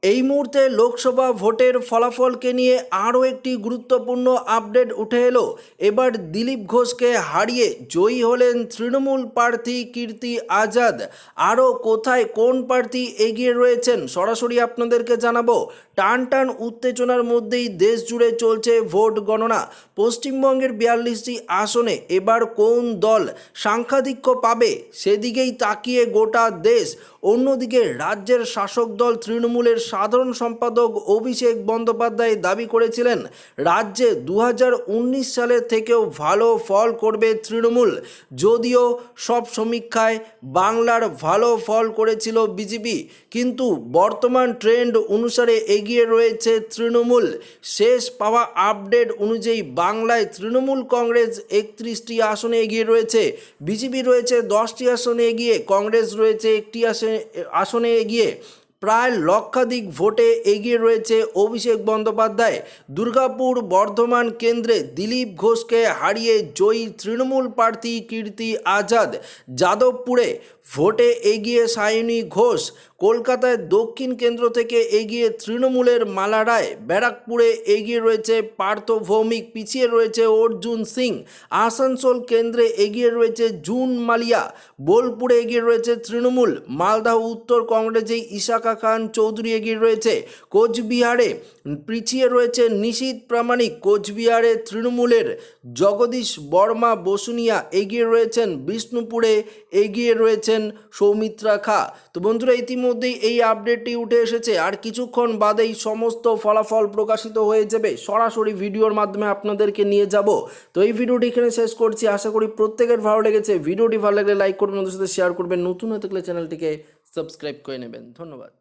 এই মুহূর্তে লোকসভা ভোটের ফলাফলকে নিয়ে আরও একটি গুরুত্বপূর্ণ আপডেট উঠে এলো। এবার দিলীপ ঘোষকে হারিয়ে জয়ী হলেন তৃণমূল প্রার্থী কীর্তি আজাদ। আরও কোথায় কোন প্রার্থী এগিয়ে রয়েছেন সরাসরি আপনাদেরকে জানাবো। টান টান উত্তেজনার মধ্যেই দেশ জুড়ে চলছে ভোট গণনা। পশ্চিমবঙ্গের 42টি আসনে এবার কোন দল সংখ্যাধিক্য পাবে সেদিকেই তাকিয়ে গোটা দেশ। অন্যদিকে রাজ্যের শাসক দল তৃণমূলের সাধারণ সম্পাদক অভিষেক বন্দ্যোপাধ্যায় দাবি করেছিলেন রাজ্যে 2019 সালের থেকেও ভালো ফল করবে তৃণমূল। যদিও সব সমীক্ষায় বাংলার ভালো ফল করেছিল বিজেপি, কিন্তু বর্তমান ট্রেন্ড অনুসারে এগিয়ে রয়েছে তৃণমূল। শেষ পাওয়া আপডেট অনুযায়ী বাংলায় তৃণমূল কংগ্রেস 31টি আসনে এগিয়ে রয়েছে, বিজেপি রয়েছে 10টি আসনে এগিয়ে, কংগ্রেস রয়েছে একটি আসনে এগিয়ে। প্রায় লক্ষাধিক ভোটে এগিয়ে রয়েছে অভিষেক বন্দ্যোপাধ্যায়। দুর্গাপুর বর্ধমান কেন্দ্রে দিলীপ ঘোষকে হারিয়ে জয়ী তৃণমূল প্রার্থী কীর্তি আজাদ। যাদবপুরে ভোটে এগিয়ে সায়নী ঘোষ। কলকাতায় দক্ষিণ কেন্দ্র থেকে এগিয়ে তৃণমূলের মালা রায়। ব্যারাকপুরে এগিয়ে রয়েছে পার্থ ভৌমিক, পিছিয়ে রয়েছে অর্জুন সিং। আসানসোল কেন্দ্রে এগিয়ে রয়েছে জুন মালিয়া। বোলপুরে এগিয়ে রয়েছে তৃণমূল। মালদহ উত্তর কংগ্রেসে ইশাকা খান চৌধুরী এগিয়ে রয়েছে। কোচবিহারে পিছিয়ে রয়েছে নিশীথ প্রামাণিক। কোচবিহারে তৃণমূলের জগদীশ বর্মা বসুনিয়া এগিয়ে রয়েছেন। বিষ্ণুপুরে এগিয়ে রয়েছেন সৌমিত্রা খা। তো বন্ধুরা, ইতিমধ্যেই এই আপডেটটি উঠে এসেছে, আর কিছুক্ষণ বাদেই সমস্ত ফলাফল প্রকাশিত হয়ে যাবে। সরাসরি ভিডিওর মাধ্যমে আপনাদেরকে নিয়ে যাব। তো এই ভিডিওটি এখানে শেষ করছি। আশা করি প্রত্যেকের ভালো লেগেছে। ভিডিওটি ভালো লাগলে লাইক করবেন, ওদের সাথে শেয়ার করবেন। নতুন হয়ে থাকলে চ্যানেলটিকে সাবস্ক্রাইব করে নেবেন। ধন্যবাদ।